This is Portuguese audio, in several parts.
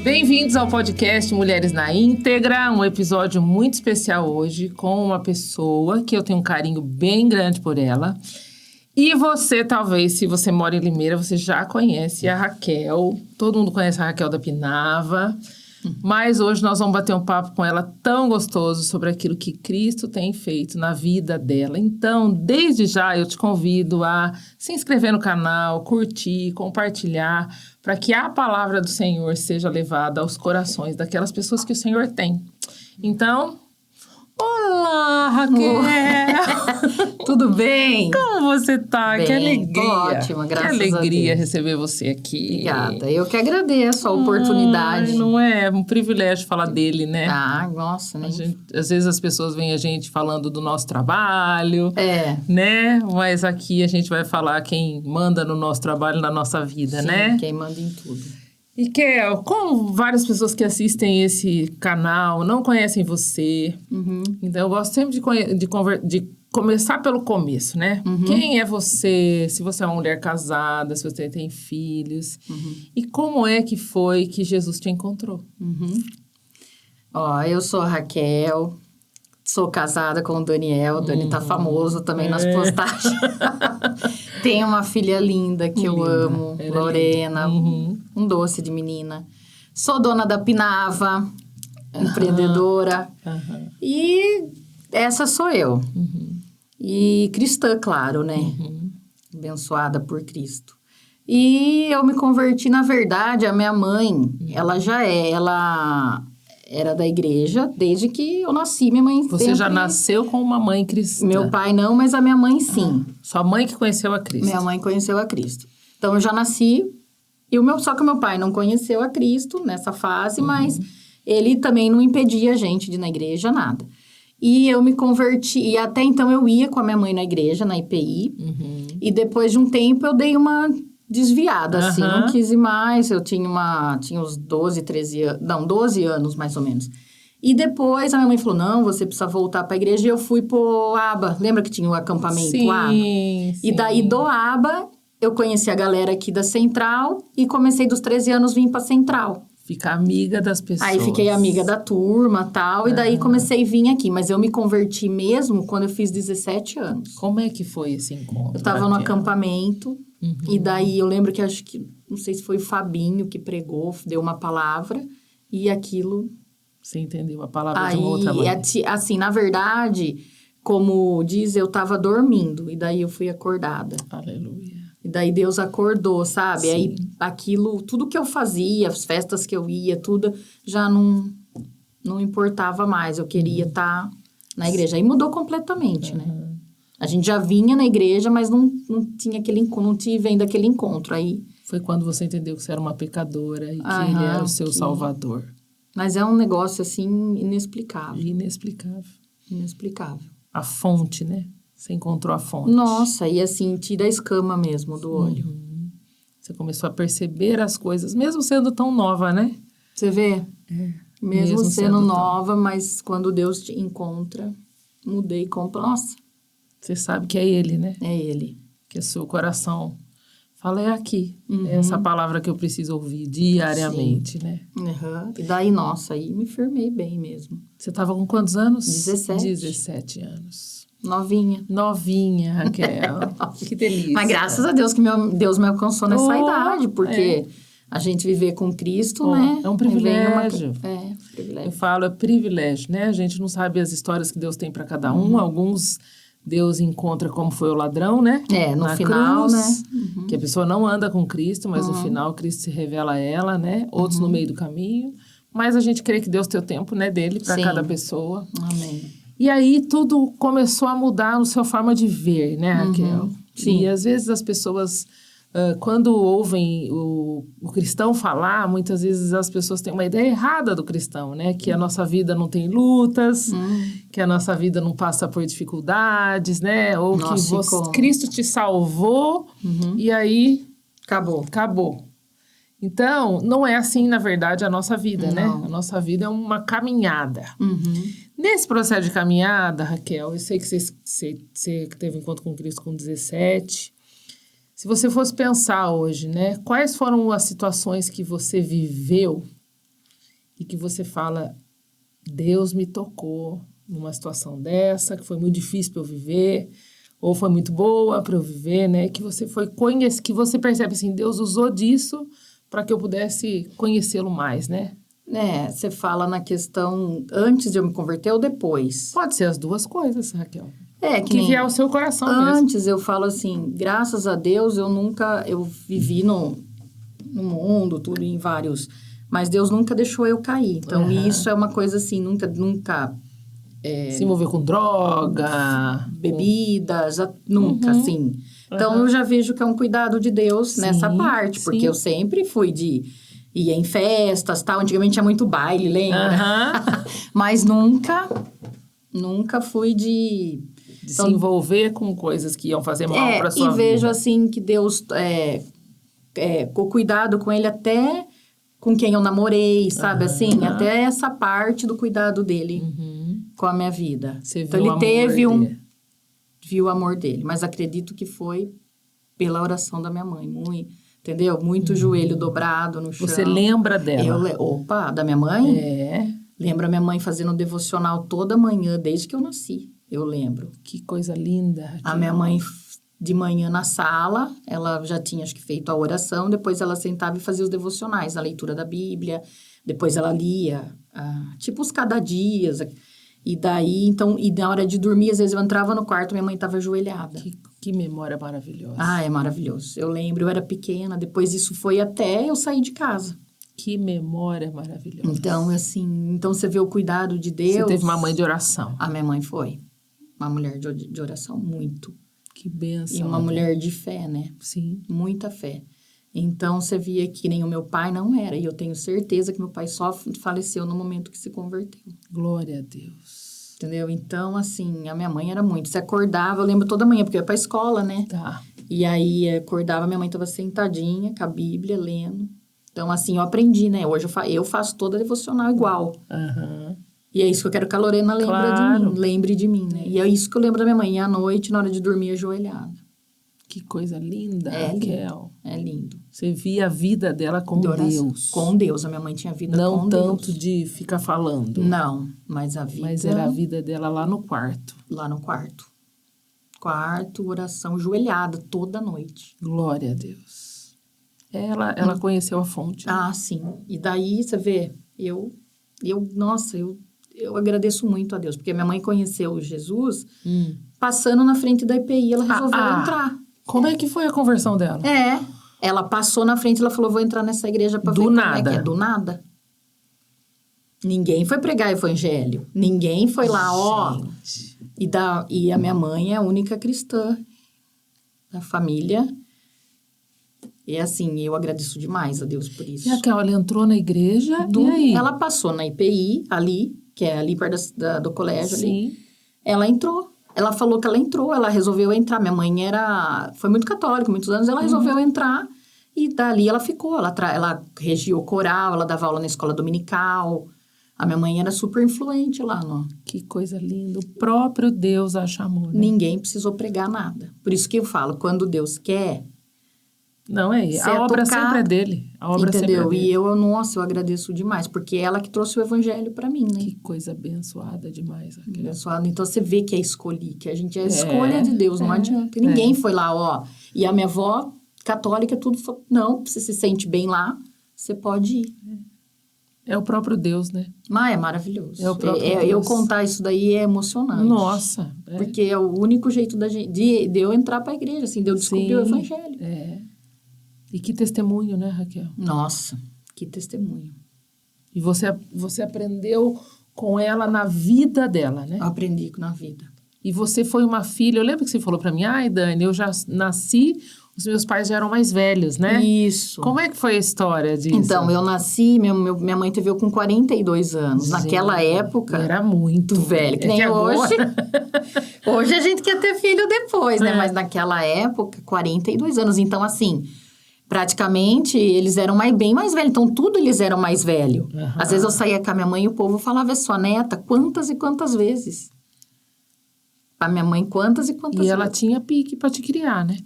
Bem-vindos ao podcast Mulheres na Íntegra, um episódio muito especial hoje com uma pessoa que eu tenho um carinho bem grande por ela. E você, talvez, se você mora em Limeira, você já conhece a Raquel. Todo mundo conhece a Raquel da Pinava. Mas hoje nós vamos bater um papo com ela tão gostoso sobre aquilo que Cristo tem feito na vida dela. Então, desde já, eu te convido a se inscrever no canal, curtir, compartilhar, para que a palavra do Senhor seja levada aos corações daquelas pessoas que o Senhor tem. Então, olá, Raquel! Tudo bem? Como você tá? Bem, Que alegria! tô ótima, graças a Deus. Que alegria receber você aqui. Obrigada. Eu que agradeço a oportunidade. Ai, não é um privilégio falar dele, né? Ah, nossa, né? Às vezes as pessoas veem a gente falando do nosso trabalho, É. né? Mas aqui a gente vai falar quem manda no nosso trabalho, na nossa vida, Sim, né? quem manda em tudo. E Kel, como várias pessoas que assistem esse canal não conhecem você, então eu gosto sempre de começar pelo começo, né? Quem é você? Se você é uma mulher casada, se você tem filhos. E como é que foi que Jesus te encontrou? Ó, eu sou a Raquel, sou casada com o Daniel. O Dani tá famoso também nas postagens. Tenho uma filha linda que eu amo, Lorena, um doce de menina. Sou dona da Pinava, empreendedora. E essa sou eu. E cristã, claro, né? Abençoada por Cristo. E eu me converti, na verdade, a minha mãe, ela era da igreja desde que eu nasci. Minha mãe Você já nasceu com uma mãe cristã? Meu pai não, mas a minha mãe sim. Sua mãe que conheceu a Cristo? Minha mãe conheceu a Cristo. Então, eu já nasci, só que o meu pai não conheceu a Cristo nessa fase, mas ele também não impedia a gente de ir na igreja, nada. E eu me converti, e até então eu ia com a minha mãe na igreja, na IPI, e depois de um tempo eu dei uma desviada, assim, não quis ir mais. Eu tinha uns 12 anos mais ou menos. E depois a minha mãe falou, não, você precisa voltar para a igreja. E eu fui pro ABA, lembra que tinha o acampamento ABA? Sim. E daí do ABA, eu conheci a galera aqui da Central e comecei dos 13 anos vir para Central. Ficar amiga das pessoas. Aí fiquei amiga da turma e tal, e daí comecei a vir aqui. Mas eu me converti mesmo quando eu fiz 17 anos. Como é que foi esse encontro? Eu tava no acampamento, e daí eu lembro que não sei se foi o Fabinho que pregou, deu uma palavra, e aquilo... Você entendeu a palavra de uma outra maneira? Assim, na verdade, como diz, eu tava dormindo, e daí eu fui acordada. Aleluia. E daí Deus acordou, sabe? Sim. Aí aquilo, tudo que eu fazia, as festas que eu ia, tudo, já não importava mais. Eu queria estar na igreja. Aí mudou completamente, né? A gente já vinha na igreja, mas não tinha não tive ainda aquele encontro. Aí... Foi quando você entendeu que você era uma pecadora e que ele era o seu salvador. Mas é um negócio, assim, inexplicável. Inexplicável. A fonte, né? Você encontrou a fonte. Nossa, e assim, tira a escama mesmo do olho. Você começou a perceber as coisas, mesmo sendo tão nova, né? Você vê? Mesmo sendo nova, tão... mas quando Deus te encontra, mudei Nossa. Você sabe que é Ele, né? É Ele. Que o seu coração fala, é aqui. É essa palavra que eu preciso ouvir diariamente, né? E daí, nossa, aí me firmei bem mesmo. Você estava com quantos anos? 17. 17 anos. Novinha, Raquel. Que delícia. Mas graças a Deus que Deus me alcançou nessa idade, porque a gente viver com Cristo, né? É um privilégio. Privilégio. Eu falo, é privilégio, né? A gente não sabe as histórias que Deus tem para cada um. Alguns Deus encontra como foi o ladrão, né? No na final, cruz, né? Que a pessoa não anda com Cristo, mas no final Cristo se revela a ela, né? Outros no meio do caminho. Mas a gente crê que Deus tem o tempo, né, dele para cada pessoa. Amém. E aí tudo começou a mudar na sua forma de ver, né, Raquel? Sim. E às vezes as pessoas, quando ouvem o cristão falar, muitas vezes as pessoas têm uma ideia errada do cristão, né? Que a nossa vida não tem lutas, que a nossa vida não passa por dificuldades, né? Ou que Cristo te salvou e aí... Acabou. Então, não é assim, na verdade, a nossa vida, né? A nossa vida é uma caminhada. Nesse processo de caminhada, Raquel, eu sei que você teve encontro com Cristo com 17. Se você fosse pensar hoje, né? Quais foram as situações que você viveu e que você fala, Deus me tocou numa situação dessa, que foi muito difícil para eu viver, ou foi muito boa para eu viver, né? Que você que você percebe assim, Deus usou disso para que eu pudesse conhecê-lo mais, né? Você fala na questão antes de eu me converter ou depois? Pode ser as duas coisas, Raquel. Que vier ao seu coração mesmo. Antes eu falo assim, graças a Deus eu vivi no mundo, tudo em vários, mas Deus nunca deixou eu cair. Então isso é uma coisa assim, nunca se envolver com droga, bebidas, nunca assim. Então eu já vejo que é um cuidado de Deus nessa parte, porque eu sempre fui ia em festas, tal, antigamente tinha muito baile, lembra? Mas nunca fui de se envolver com coisas que iam fazer mal para sua vida. E vejo assim que Deus com cuidado com ele até com quem eu namorei, sabe assim? Até essa parte do cuidado dele com a minha vida. Você então viu ele teve dele. Viu o amor dele, mas acredito que foi pela oração da minha mãe, entendeu? Muito joelho dobrado no chão. Você lembra dela? Da minha mãe? É. Lembro a minha mãe fazendo devocional toda manhã, desde que eu nasci. Eu lembro. Que coisa linda. Raquel. A minha mãe, de manhã na sala, ela já tinha, acho que, feito a oração. Depois ela sentava e fazia os devocionais, a leitura da Bíblia. Depois ela lia, tipo, os cada dias. E daí, então, e na hora de dormir, às vezes eu entrava no quarto, minha mãe estava ajoelhada. Que memória maravilhosa. É maravilhoso. Eu lembro, eu era pequena, depois isso foi até eu sair de casa. Que memória maravilhosa. Então, assim, você vê o cuidado de Deus. Você teve uma mãe de oração. A minha mãe foi. Uma mulher de oração, muito. Que bênção. E uma mulher de fé, né? Sim. Muita fé. Então, você via que nem o meu pai não era. E eu tenho certeza que meu pai só faleceu no momento que se converteu. Glória a Deus. Entendeu? Então, assim, a minha mãe era muito. Você acordava, eu lembro toda manhã, porque eu ia pra escola, né? Tá. E aí, acordava, minha mãe estava sentadinha, com a Bíblia, lendo. Então, assim, eu aprendi, né? Hoje eu faço toda a devocional igual. E é isso que eu quero que a Lorena lembre de mim, né? E é isso que eu lembro da minha mãe. E à noite, na hora de dormir, ajoelhada. Que coisa linda, Raquel. É lindo. Você via a vida dela com Deus. Com Deus. A minha mãe tinha vida com Deus. Não Deus. tanto de ficar falando. Não, mas a vida... Mas era a vida dela lá no quarto. Lá no quarto. Quarto, oração, joelhada toda noite. Glória a Deus. Ela conheceu a fonte. Né? Sim. E daí, você vê, eu agradeço muito a Deus, porque minha mãe conheceu Jesus passando na frente da IPI, ela resolveu entrar. Como é que foi a conversão dela? Ela passou na frente, ela falou, vou entrar nessa igreja para ver como é que é. Do nada. Ninguém foi pregar evangelho. Ninguém foi lá, E a minha mãe é a única cristã da família. E assim, eu agradeço demais a Deus por isso. E Raquel, ela entrou na igreja, e aí? Ela passou na IPI, ali, que é ali perto do colégio. Sim. Ali. Ela entrou. Ela falou que ela entrou, ela resolveu entrar. Minha mãe foi muito católica, muitos anos. Ela resolveu entrar e dali ela ficou. Ela regia o coral, ela dava aula na escola dominical. A minha mãe era super influente lá. Que coisa linda. O próprio Deus a chamou, né? Ninguém precisou pregar nada. Por isso que eu falo, quando Deus quer... Não é isso. A obra sempre é dele. A obra entendeu? Sempre é dele. E eu agradeço demais, porque é ela que trouxe o evangelho para mim, né? Que coisa abençoada demais. Abençoada. Então, você vê que que a gente é a escolha de Deus, não adianta. Ninguém foi lá, E a minha avó, católica, tudo falou, não, você se sente bem lá, você pode ir. É o próprio Deus, né? Mas é maravilhoso. É o próprio Deus. Eu contar isso daí é emocionante. Nossa. Porque é o único jeito de eu entrar para a igreja, assim, de eu descobrir o evangelho. E que testemunho, né, Raquel? Nossa, que testemunho. E você aprendeu com ela na vida dela, né? Eu aprendi na vida. E você foi uma filha... Eu lembro que você falou para mim, Dani, eu já nasci... Os meus pais já eram mais velhos, né? Isso. Como é que foi a história disso? Então, eu nasci... Minha mãe teve eu com 42 anos. Gente, naquela época... Era muito velho. Que nem hoje. Hoje a gente quer ter filho depois, né? Mas naquela época, 42 anos. Então, assim... Praticamente, eles eram bem mais velhos. Então, tudo eles eram mais velhos. Às vezes, eu saía com a minha mãe e o povo falava, é sua neta? Quantas e quantas vezes? A minha mãe, quantas e quantas vezes? E ela tinha pique para te criar, né?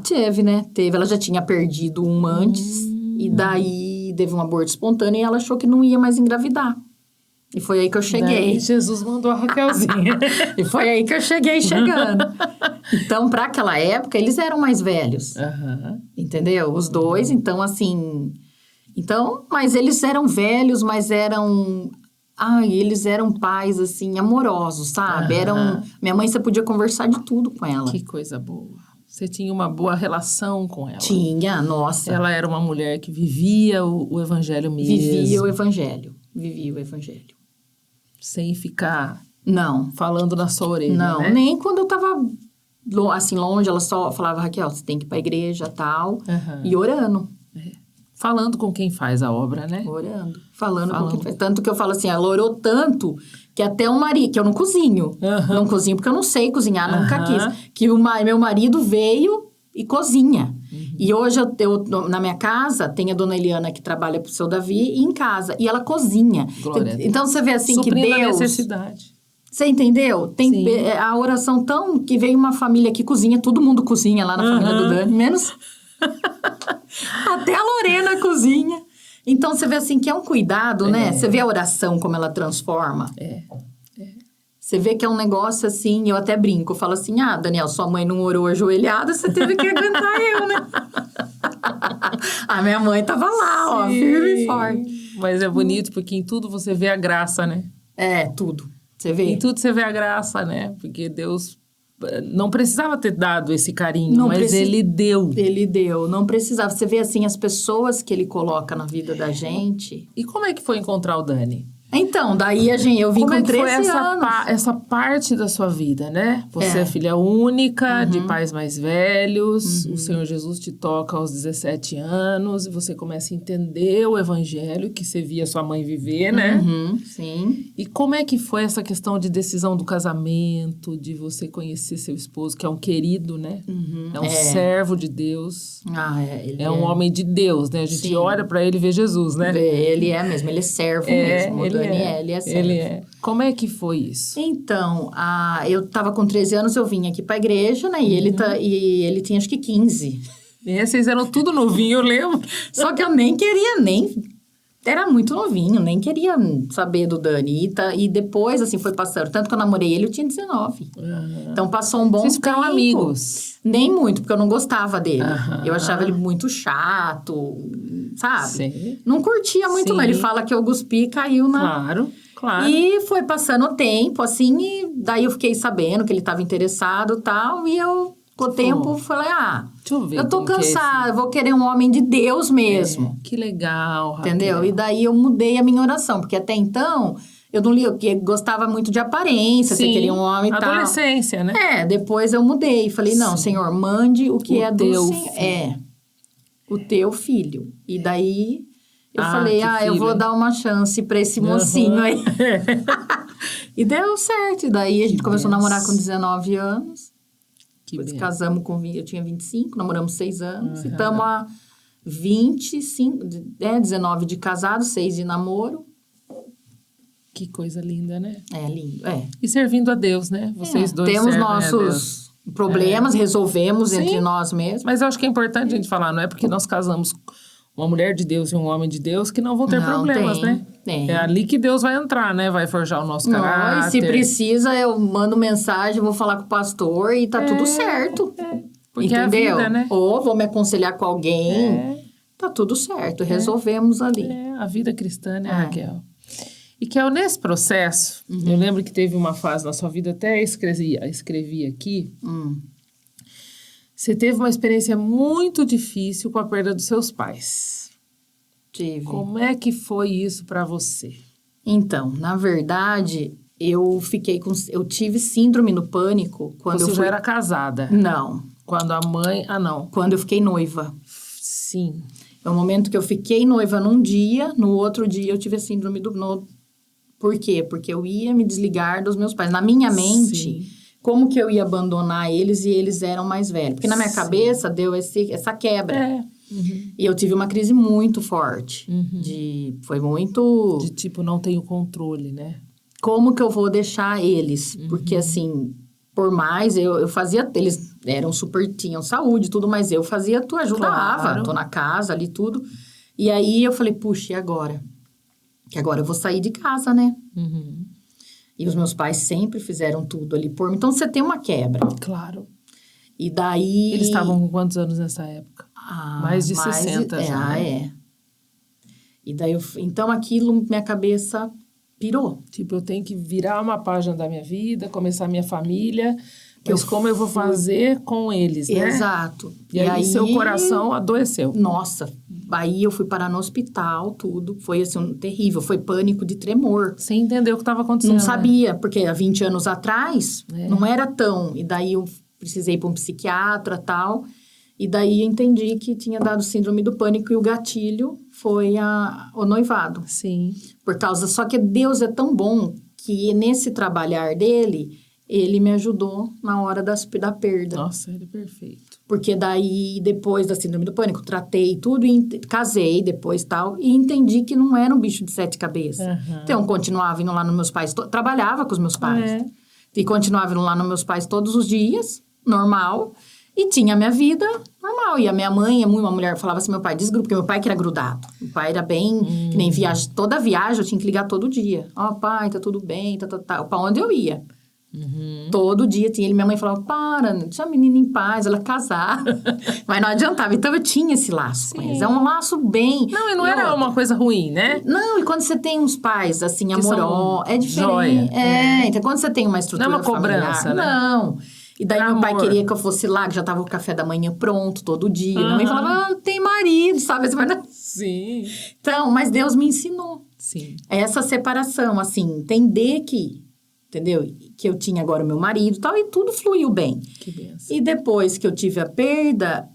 Teve, né? Ela já tinha perdido uma antes. E daí, teve um aborto espontâneo e ela achou que não ia mais engravidar. E foi aí que eu cheguei. Daí Jesus mandou a Raquelzinha. E foi aí que eu cheguei chegando. Então, para aquela época, eles eram mais velhos. Entendeu? Os dois, então, assim... Então, mas eles eram velhos, mas eram... eles eram pais, assim, amorosos, sabe? Minha mãe, você podia conversar de tudo com ela. Que coisa boa. Você tinha uma boa relação com ela. Tinha, nossa. Ela era uma mulher que vivia o evangelho mesmo. Vivia o evangelho. Sem ficar Não. falando na sua orelha, Não, né? nem quando eu tava assim longe, ela só falava, Raquel, você tem que ir pra igreja, tal. E orando. Falando com quem faz a obra, né? Orando. Falando com quem faz. Tanto que eu falo assim, ela orou tanto que até o marido... Que eu não cozinho. Não cozinho porque eu não sei cozinhar, nunca quis. Que meu marido veio e cozinha. E hoje, na minha casa, tem a dona Eliana que trabalha pro seu Davi e em casa. E ela cozinha. Então, você vê assim que Deus... Suprindo a necessidade. Você entendeu? Tem a oração tão... Que veio uma família que cozinha, todo mundo cozinha lá na família do Dani, menos... Até a Lorena cozinha. Então, você vê assim que é um cuidado, né? Você vê a oração como ela transforma. Você vê que é um negócio assim, eu até brinco, eu falo assim, Daniel, sua mãe não orou ajoelhada, você teve que aguentar eu, né? A minha mãe tava lá, firme e forte. Mas é bonito porque em tudo você vê a graça, né? Tudo. Você vê? Em tudo você vê a graça, né? Porque Deus não precisava ter dado esse carinho, mas Ele deu. Ele deu, não precisava. Você vê assim, as pessoas que Ele coloca na vida da gente. E como é que foi encontrar o Dani? Então, daí eu vim com 13 anos. Como é que foi essa parte da sua vida, né? Você é filha única, de pais mais velhos. O Senhor Jesus te toca aos 17 anos. E você começa a entender o evangelho que você via sua mãe viver, né? Sim. E como é que foi essa questão de decisão do casamento, de você conhecer seu esposo, que é um querido, né? É um servo de Deus. Ele é um homem de Deus, né? A gente olha pra ele e vê Jesus, né? Ele é mesmo, ele é servo mesmo. Ele é servo. Ele é. Como é que foi isso? Então, eu tava com 13 anos, eu vim aqui pra igreja, né? E ele tinha acho que 15. Vocês eram tudo novinho, eu lembro. Só que eu nem queria, era muito novinho, nem queria saber do Dani. E depois, assim, foi passando. Tanto que eu namorei ele, eu tinha 19. Então, passou um bom tempo. Vocês ficaram amigos? Nem muito, porque eu não gostava dele. Eu achava ele muito chato, sabe? Sim. Não curtia muito, não. Ele fala que eu cuspi e caiu na... Claro. E foi passando o tempo, assim, e daí eu fiquei sabendo que ele estava interessado e tal. E eu, com o tempo, falei, deixa eu ver, eu tô cansada, vou querer um homem de Deus mesmo. Que legal, Raquel. Entendeu? E daí eu mudei a minha oração, porque até então... Eu não li, porque gostava muito de aparência, você queria um homem e tal. Adolescência, né? Depois eu mudei. Falei, não, Senhor, mande o que é do Senhor. O teu filho. E daí, eu falei, eu vou dar uma chance pra esse mocinho aí. E deu certo. E daí, a gente começou a namorar com 19 anos. Depois casamos eu tinha 25, namoramos 6 anos. E estamos há 19 de casado, 6 de namoro. Que coisa linda, né? É lindo, E servindo a Deus, né? Vocês dois temos nossos problemas, resolvemos entre nós mesmos. Mas eu acho que é importante a gente falar, não é porque nós casamos uma mulher de Deus e um homem de Deus que não vão ter problemas, né? Tem. É ali que Deus vai entrar, né? Vai forjar o nosso caráter. E se precisa, eu mando mensagem, vou falar com o pastor e tá tudo certo. Porque entendeu? É a vida, né? Ou vou me aconselhar com alguém. Tá tudo certo, resolvemos ali. A vida cristã, né, Raquel? E que nesse processo, eu lembro que teve uma fase na sua vida, até escrevi aqui, você teve uma experiência muito difícil com a perda dos seus pais. Tive. Como é que foi isso para você? Então, na verdade, eu tive síndrome do pânico quando você já era casada? Não. Quando a mãe... não. Quando eu fiquei noiva. Sim. É o momento que eu fiquei noiva num dia, no outro dia eu tive a síndrome do... Por quê? Porque eu ia me desligar dos meus pais. Na minha mente, como que eu ia abandonar eles e eles eram mais velhos? Porque na minha cabeça deu essa quebra. E eu tive uma crise muito forte. Foi muito... De tipo, não tenho controle, né? Como que eu vou deixar eles? Porque assim, por mais eu fazia... Eles tinham saúde e tudo, mas eu fazia, ajudava. Tô na casa ali, tudo. E aí eu falei, puxa, e agora? Que agora eu vou sair de casa, né? Uhum. E os meus pais sempre fizeram tudo ali por mim. Então, você tem uma quebra. Claro. E daí... Eles estavam com quantos anos nessa época? Mais de 60 já, né? É. E daí, então, aquilo, minha cabeça pirou. Tipo, eu tenho que virar uma página da minha vida, começar a minha família, mas como eu vou fazer com eles, né? Exato. E aí, seu coração adoeceu. Nossa, aí eu fui parar no hospital, tudo. Foi, assim, terrível. Foi pânico de tremor. Você entendeu o que estava acontecendo, Não sabia, porque há 20 anos atrás, É. não era tão... E daí, eu precisei ir para um psiquiatra e tal. E daí, eu entendi que tinha dado síndrome do pânico e o gatilho foi o noivado. Sim. Por causa... Só que Deus é tão bom que nesse trabalhar dele, ele me ajudou na hora da perda. Nossa, ele é perfeito. Porque daí, depois da síndrome do pânico, tratei tudo, casei depois tal, e entendi que não era um bicho de 7 cabeças. Uhum. Então, eu continuava indo lá nos meus pais, trabalhava com os meus pais. É. E continuava indo lá nos meus pais todos os dias, normal, e tinha a minha vida normal. E a minha mãe, uma mulher, falava assim, meu pai desgruda, porque meu pai que era grudado. Meu pai era bem, que nem viagem, toda viagem eu tinha que ligar todo dia. Ó, pai, tá tudo bem, pra onde eu ia. Uhum. Todo dia tinha ele. Minha mãe falava, para, deixa a menina em paz, ela casar. Mas não adiantava. Então, eu tinha esse laço com eles. É um laço bem... Não, e não era uma coisa ruim, né? Não, e quando você tem uns pais, assim, amorosos, é diferente. Joia. Então, quando você tem uma estrutura Não é uma cobrança, familiar, né? não. E daí, meu pai Amor. queria que eu fosse lá, que já tava o café da manhã pronto todo dia. Minha mãe falava, tem marido, sabe? Sim. Então, mas Deus me ensinou. Sim. Essa separação, assim, entender que... Entendeu? Que eu tinha agora o meu marido e tal, e tudo fluiu bem. Que benção. E depois que eu tive a perda,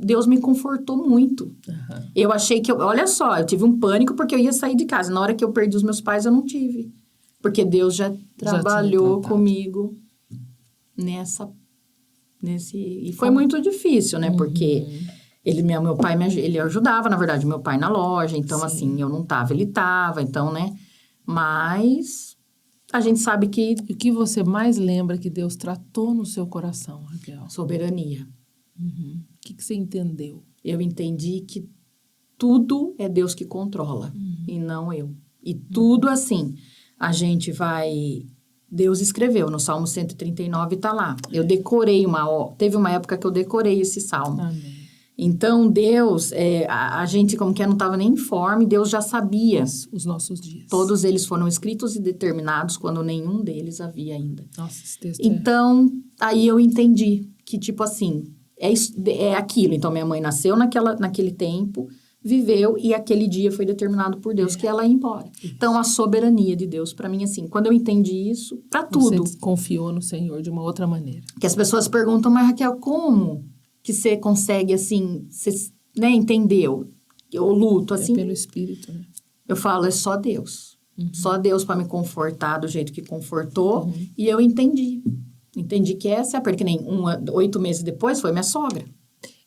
Deus me confortou muito. Uhum. Eu achei que... Olha só, eu tive um pânico porque eu ia sair de casa. Na hora que eu perdi os meus pais, eu não tive. Porque Deus já trabalhou comigo nesse... E foi muito difícil, né? Porque meu pai ele ajudava, na verdade, meu pai na loja. Então, Sim. assim, eu não tava, ele tava. Então, né? Mas... A gente sabe que... E o que você mais lembra que Deus tratou no seu coração, Raquel? Soberania. Uhum. O que você entendeu? Eu entendi que tudo é Deus que controla, e não eu. E tudo assim, a gente vai... Deus escreveu no Salmo 139, tá lá. Eu decorei teve uma época que eu decorei esse salmo. Amém. Então, Deus, a gente como que não estava nem informe, Deus já sabia. Os nossos dias. Todos eles foram escritos e determinados quando nenhum deles havia ainda. Nossa, esse texto Então, aí eu entendi que, tipo assim, é aquilo. Então, minha mãe nasceu naquele tempo, viveu, e aquele dia foi determinado por Deus que ela ia embora. Então, a soberania de Deus, pra mim, assim, quando eu entendi isso, pra tudo. Você confiou no Senhor de uma outra maneira. Que as pessoas perguntam, mas Raquel, como que você consegue, assim, você, né, entendeu? O luto, assim. É pelo Espírito, né? Eu falo, é só Deus. Só Deus para me confortar do jeito que confortou. E eu entendi. Entendi que essa é a perda. Que nem 8 meses depois foi minha sogra.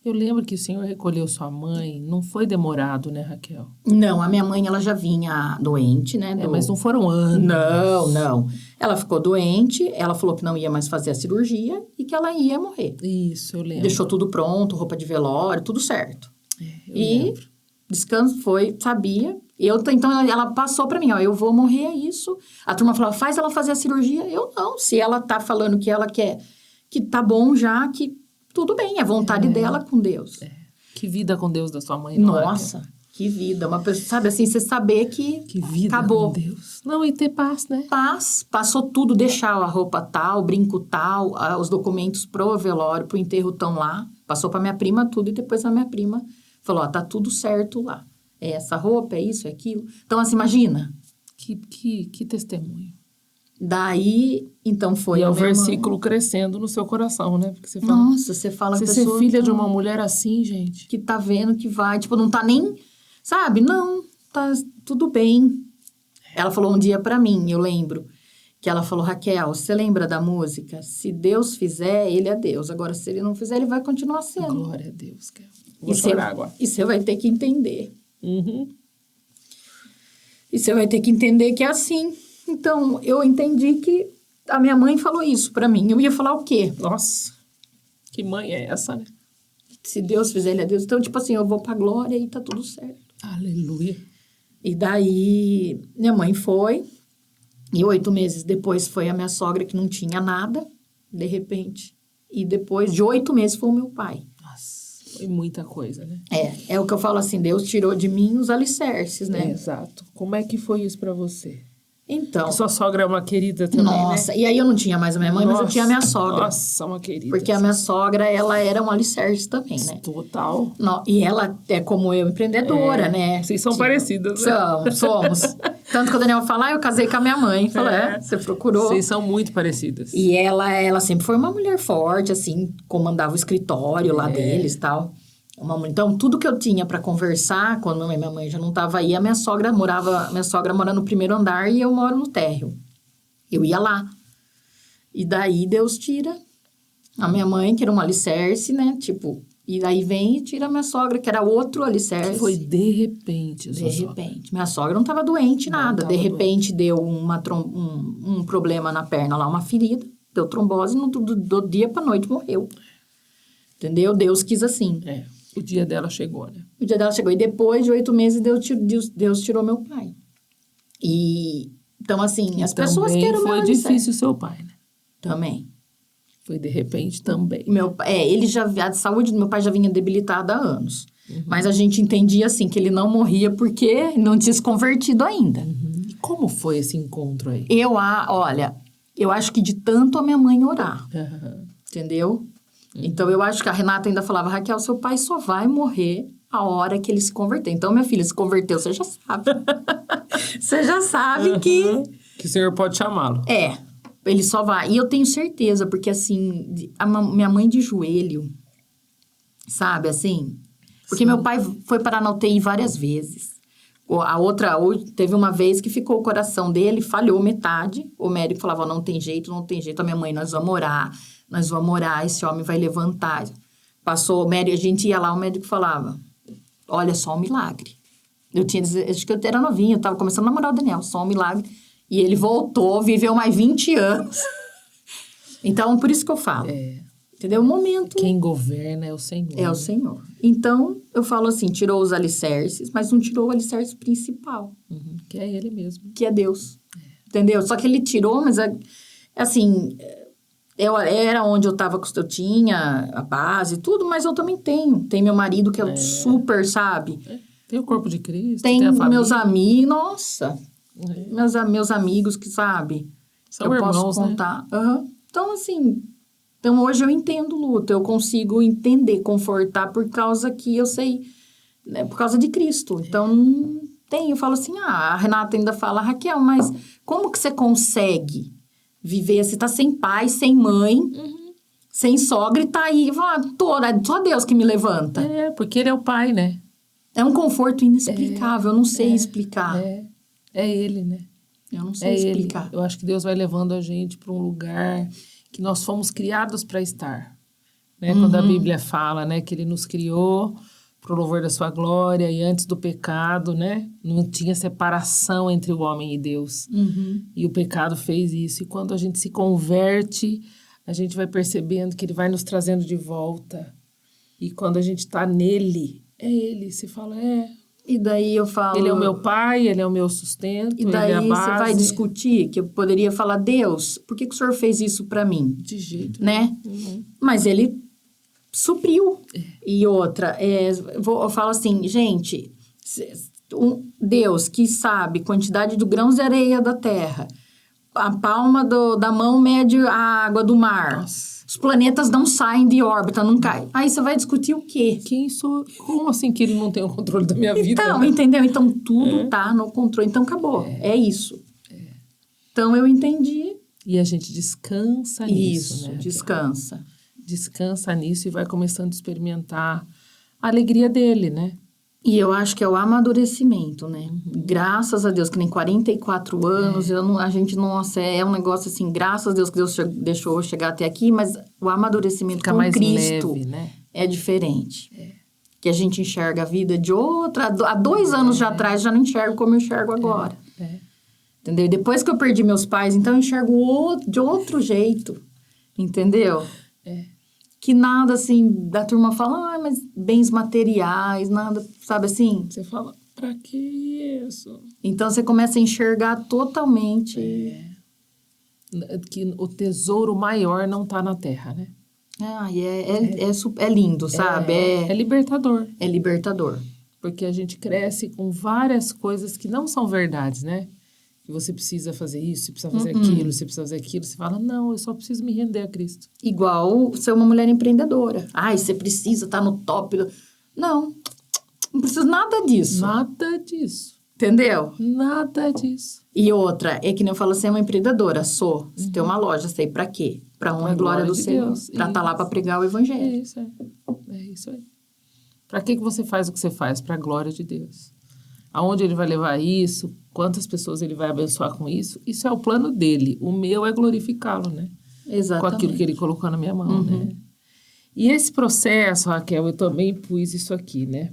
Eu lembro que o Senhor recolheu sua mãe. Não foi demorado, né, Raquel? Não, a minha mãe, ela já vinha doente, né? Mas não foram anos. Não. Ela ficou doente, ela falou que não ia mais fazer a cirurgia e que ela ia morrer. Isso, eu lembro. Deixou tudo pronto, roupa de velório, tudo certo. Eu lembro. Descanso foi, sabia. Então, ela passou pra mim, ó, eu vou morrer, é isso. A turma falava, faz ela fazer a cirurgia. Eu não, se ela tá falando que ela quer, que tá bom já, que tudo bem, é vontade dela com Deus. Que vida com Deus da sua mãe, não é? Nossa, que vida. Uma pessoa, sabe assim, você saber que vida acabou. Com Deus. Não, e ter paz, né? Paz, passou tudo, deixar a roupa tal, o brinco tal, os documentos pro velório, pro enterro estão lá. Passou pra minha prima tudo, e depois a minha prima falou, ó, tá tudo certo lá. É essa roupa, é isso, é aquilo. Então, assim, imagina. Que testemunho. Daí, então, foi e é a o minha versículo mãe. crescendo no seu coração, né? Porque você fala... Nossa, você fala... Você pessoa ser filha de uma mulher assim, gente... Que tá vendo que vai... Tipo, não tá nem... Sabe? Não, tá tudo bem. Ela falou um dia pra mim, eu lembro. Que ela falou, Raquel, você lembra da música? Se Deus fizer, ele é Deus. Agora, se ele não fizer, ele vai continuar sendo. Glória a Deus, cara. Vou chorar agora. E você vai ter que entender. Uhum. E você vai ter que entender que é assim. Então, eu entendi que a minha mãe falou isso pra mim. Eu ia falar o quê? Nossa, que mãe é essa, né? Se Deus fizer, ele é Deus. Então, tipo assim, eu vou pra glória e tá tudo certo. Aleluia. E daí, minha mãe foi. E 8 meses depois foi a minha sogra, que não tinha nada, de repente. E depois de 8 meses foi o meu pai. Nossa, foi muita coisa, né? É o que eu falo assim, Deus tirou de mim os alicerces, né? Exato. Como é que foi isso pra você? Então, Que sua sogra é uma querida também, nossa, né? e aí eu não tinha mais a minha mãe, mas eu tinha a minha sogra. Nossa, uma querida. Porque a minha sogra, ela era um alicerce também, né? Total. Não, e ela é como eu, empreendedora, né? Vocês são parecidas, né? Somos. Tanto que o Daniel fala, eu casei com a minha mãe. Fala, você procurou. Vocês são muito parecidas. E ela sempre foi uma mulher forte, assim, comandava o escritório lá deles e tal. Então, tudo que eu tinha para conversar, quando minha mãe já não estava aí, a minha sogra mora no primeiro andar e eu moro no térreo. Eu ia lá. E daí Deus tira a minha mãe, que era um alicerce, né? Tipo, e daí vem e tira a minha sogra, que era outro alicerce. Que foi de repente, De repente. Minha sogra não estava doente, nada. De repente deu um problema na perna lá, uma ferida. Deu trombose e do dia pra noite morreu. Entendeu? Deus quis assim. O dia dela chegou, né? O dia dela chegou. E depois de 8 meses, Deus tirou meu pai. E, então, assim, as pessoas querem o meu foi difícil o seu pai, né? Também. Foi de repente também. A saúde do meu pai já vinha debilitada há anos. Mas a gente entendia, assim, que ele não morria porque não tinha se convertido ainda. E como foi esse encontro aí? Olha, eu acho que de tanto a minha mãe orar. Entendeu? Então, eu acho que a Renata ainda falava, Raquel, seu pai só vai morrer a hora que ele se converter. Então, minha filha se converteu, você já sabe. Você já sabe que... Que o senhor pode chamá-lo. Ele só vai. E eu tenho certeza, porque assim, minha mãe de joelho, sabe, assim? Porque meu pai foi parar na UTI várias vezes. Teve uma vez que ficou o coração dele, falhou metade. O médico falava, não tem jeito. A minha mãe, nós vamos orar, esse homem vai levantar. Passou, o médico, a gente ia lá, o médico falava, olha, só um milagre. Acho que eu era novinha, eu tava começando a namorar o Daniel, só um milagre. E ele voltou, viveu mais 20 anos. Então, por isso que eu falo. Entendeu? O momento... Quem governa é o Senhor. É o Senhor. Então, eu falo assim, tirou os alicerces, mas não tirou o alicerce principal. Que é ele mesmo. Que é Deus. Entendeu? Só que ele tirou, mas, assim... Era onde eu tinha a base e tudo, mas eu também tenho. Tem meu marido que é super, sabe? Tem o corpo de Cristo, tem a família. Meus amigos, nossa... Meus amigos que, sabe, são eu irmãos, posso contar. Né? Então, assim, hoje eu entendo luto, eu consigo entender, confortar por causa que eu sei, né, por causa de Cristo. Então, eu falo assim, a Renata ainda fala, Raquel, mas como que você consegue viver, você tá sem pai, sem mãe, sem sogra e tá aí, só Deus que me levanta. Porque ele é o pai, né? É um conforto inexplicável, eu não sei explicar. É ele, né? Eu não sei explicar. Eu acho que Deus vai levando a gente para um lugar que nós fomos criados para estar. Né? Quando a Bíblia fala, né, que ele nos criou para o louvor da sua glória e antes do pecado, né? Não tinha separação entre o homem e Deus. E o pecado fez isso. E quando a gente se converte, a gente vai percebendo que ele vai nos trazendo de volta. E quando a gente está nele, é ele. Se fala, E daí eu falo... Ele é o meu pai, ele é o meu sustento, E daí ele é a base. você vai discutir, que eu poderia falar, Deus, por que o senhor fez isso pra mim? De jeito. Né? Mas ele supriu. E outra, eu falo assim, gente, Deus que sabe quantidade de grãos de areia da terra, a palma da mão mede a água do mar. Nossa. Os planetas não saem de órbita, não caem. Aí você vai discutir o quê? Como assim que ele não tem o controle da minha vida? Então, entendeu? Então, tudo tá no controle. Então, acabou. É isso. Então, eu entendi. E a gente descansa nisso, Isso, né? descansa. Descansa nisso e vai começando a experimentar a alegria dele, né? E eu acho que é o amadurecimento, né? Graças a Deus, que nem 44 anos, a gente, nossa, é um negócio assim, graças a Deus que Deus deixou eu chegar até aqui, mas o amadurecimento Fica com mais Cristo leve, né? É diferente. Que a gente enxerga a vida de outra... Há 2 anos já atrás, já não enxergo como eu enxergo agora. Entendeu? E depois que eu perdi meus pais, então eu enxergo de outro jeito. Entendeu? que nada, assim, da turma fala, mas bens materiais, nada, sabe assim? Você fala, pra que isso? Então, você começa a enxergar totalmente. Que o tesouro maior não tá na terra, né? E é lindo, sabe? É libertador. É libertador. Porque a gente cresce com várias coisas que não são verdades, né? Que você precisa fazer isso, você precisa fazer aquilo, você precisa fazer aquilo. Você fala, não, eu só preciso me render a Cristo. Igual ser uma mulher empreendedora. Você precisa estar no top. Não preciso nada disso. Nada disso. Entendeu? Nada disso. E outra, é que nem eu falo, você é uma empreendedora, sou. Você tem uma loja, sei pra quê? Pra honra e glória do Senhor. Deus. Pra estar lá pra pregar o evangelho. É isso aí. Pra que você faz o que você faz? Pra glória de Deus. Aonde ele vai levar isso? Quantas pessoas ele vai abençoar com isso? Isso é o plano dele. O meu é glorificá-lo, né? Exatamente. Com aquilo que ele colocou na minha mão, né? E esse processo, Raquel, eu também pus isso aqui, né?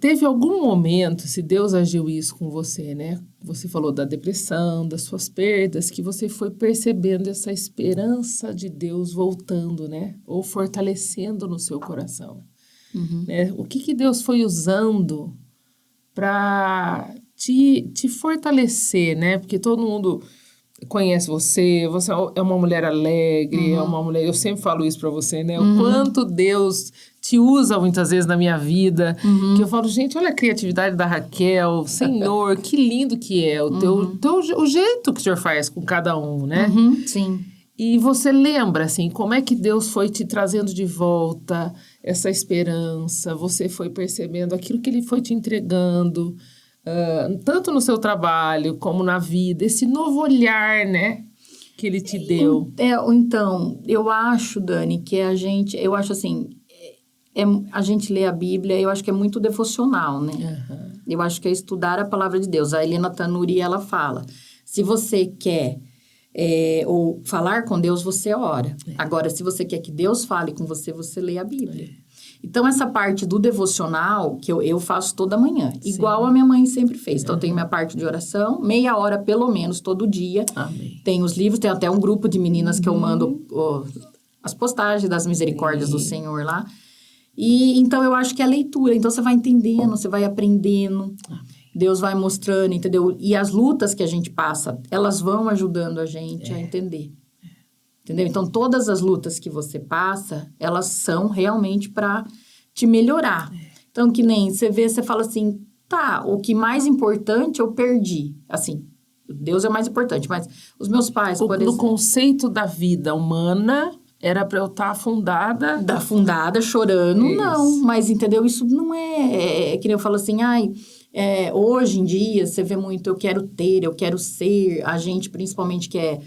Teve algum momento, se Deus agiu isso com você, né? Você falou da depressão, das suas perdas, que você foi percebendo essa esperança de Deus voltando, né? Ou fortalecendo no seu coração. Né? O que Deus foi usando para te fortalecer, né? Porque todo mundo conhece você é uma mulher alegre, é uma mulher... Eu sempre falo isso para você, né? O quanto Deus te usa muitas vezes na minha vida, que eu falo, gente, olha a criatividade da Raquel, Senhor, que lindo que é o jeito que o Senhor faz com cada um, né? Sim. E você lembra, assim, como é que Deus foi te trazendo de volta essa esperança, você foi percebendo aquilo que Ele foi te entregando, tanto no seu trabalho como na vida, esse novo olhar, né, que Ele te deu. Então, eu acho, Dani, que eu acho assim, a gente lê a Bíblia, eu acho que é muito devocional, né? Eu acho que é estudar a palavra de Deus. A Helena Tanuri, ela fala, se você quer... ou falar com Deus, você ora. Agora, se você quer que Deus fale com você, você lê a Bíblia. Então, essa parte do devocional, que eu faço toda manhã, igual a minha mãe sempre fez. Então, eu tenho minha parte de oração, meia hora, pelo menos, todo dia. Amém. Tem os livros, tem até um grupo de meninas que eu mando as postagens das misericórdias do Senhor lá. E, então, eu acho que é a leitura. Então, você vai entendendo, você vai aprendendo. Deus vai mostrando, entendeu? E as lutas que a gente passa, elas vão ajudando a gente a entender. Entendeu? Então, todas as lutas que você passa, elas são realmente para te melhorar. Então, que nem você vê, você fala assim, tá, o que mais importante eu perdi. Assim, Deus é o mais importante, mas os meus pais, por exemplo... No conceito da vida humana, era para eu estar afundada... Afundada, chorando, não. Mas, entendeu? Isso não é que nem eu falo assim, hoje em dia, você vê muito, eu quero ser, a gente principalmente que é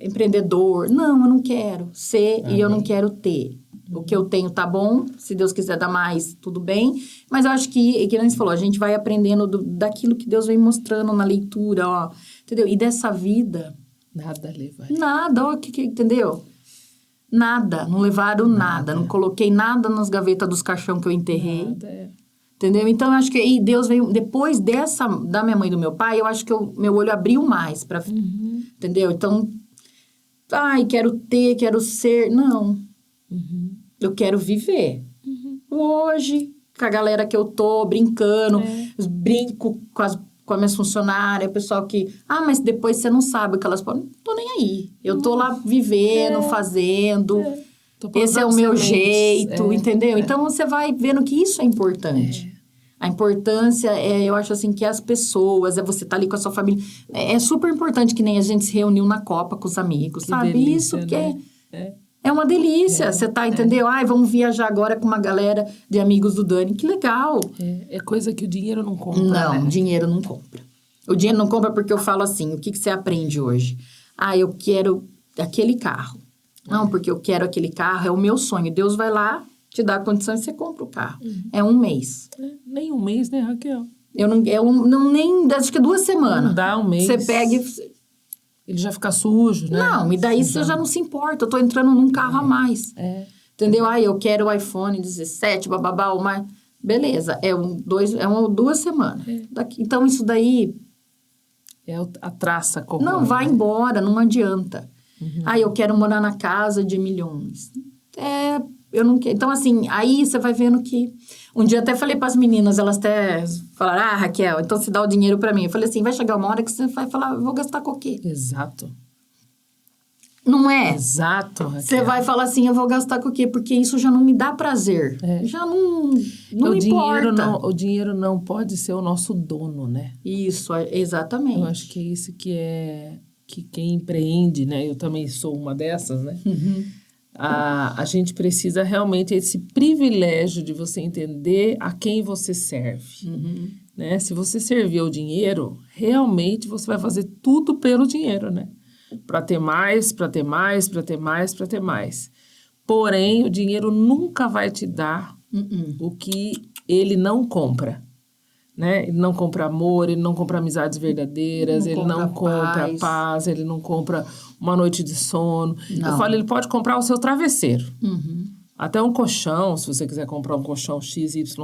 empreendedor. Não, eu não quero ser e eu não quero ter. O que eu tenho tá bom, se Deus quiser dar mais, tudo bem. Mas eu acho que nem você falou, a gente vai aprendendo daquilo que Deus vem mostrando na leitura, ó, entendeu? E dessa vida... Nada leva. Nada, ó, entendeu? Nada, não levaram nada. Não coloquei nada nas gavetas dos caixão que eu enterrei. Nada, Entendeu? Então, eu acho que Deus veio... Depois da minha mãe e do meu pai, eu acho que meu olho abriu mais para... Entendeu? Então, quero ter, quero ser... Não. Eu quero viver. Hoje, com a galera que eu tô brincando, brinco com as minhas funcionárias, o pessoal que... mas depois você não sabe o que elas podem... Não tô nem aí. Eu tô lá vivendo, fazendo... Esse é o meu jeito, entendeu? Então, você vai vendo que isso é importante. A importância eu acho assim, que as pessoas, você tá ali com a sua família. É super importante que nem a gente se reuniu na Copa com os amigos, que sabe? Delícia, isso que né? é uma delícia. Você tá, entendeu? Vamos viajar agora com uma galera de amigos do Dani. Que legal. É coisa que o dinheiro não compra, Não, né? dinheiro não compra. O dinheiro não compra porque eu falo assim, o que você aprende hoje? Eu quero aquele carro. Não, porque eu quero aquele carro, é o meu sonho. Deus vai lá, te dá a condição e você compra o carro. É um mês. Nem um mês, né, Raquel? Eu não nem, acho que 2 semanas. Não dá um mês. Você pega e... Ele já fica sujo, né? Não, e daí você já não se importa. Eu tô entrando num carro a mais. Entendeu? Eu quero o iPhone 17, bababá, mas... Beleza, é 2 semanas. Então, isso daí... É a traça corrói. Não, vai embora, não adianta. Eu quero morar na casa de milhões. Eu não quero. Então, assim, aí você vai vendo que... Um dia até falei para as meninas, elas até falaram, Raquel, então você dá o dinheiro para mim. Eu falei assim, vai chegar uma hora que você vai falar, eu vou gastar com o quê? Exato. Não é? Exato, Raquel. Você vai falar assim, eu vou gastar com o quê? Porque isso já não me dá prazer. Já não me importa. O dinheiro não pode ser o nosso dono, né? Isso, exatamente. Eu acho que é isso que quem empreende, né? Eu também sou uma dessas, né? A gente precisa realmente esse privilégio de você entender a quem você serve, né? Se você servir ao dinheiro, realmente você vai fazer tudo pelo dinheiro, né? Para ter mais, para ter mais, para ter mais, para ter mais. Porém, o dinheiro nunca vai te dar o que ele não compra, né? Ele não compra amor, ele não compra amizades verdadeiras, ele não compra paz, ele não compra uma noite de sono. Não. Eu falo, ele pode comprar o seu travesseiro. Até um colchão, se você quiser comprar um colchão XYZ.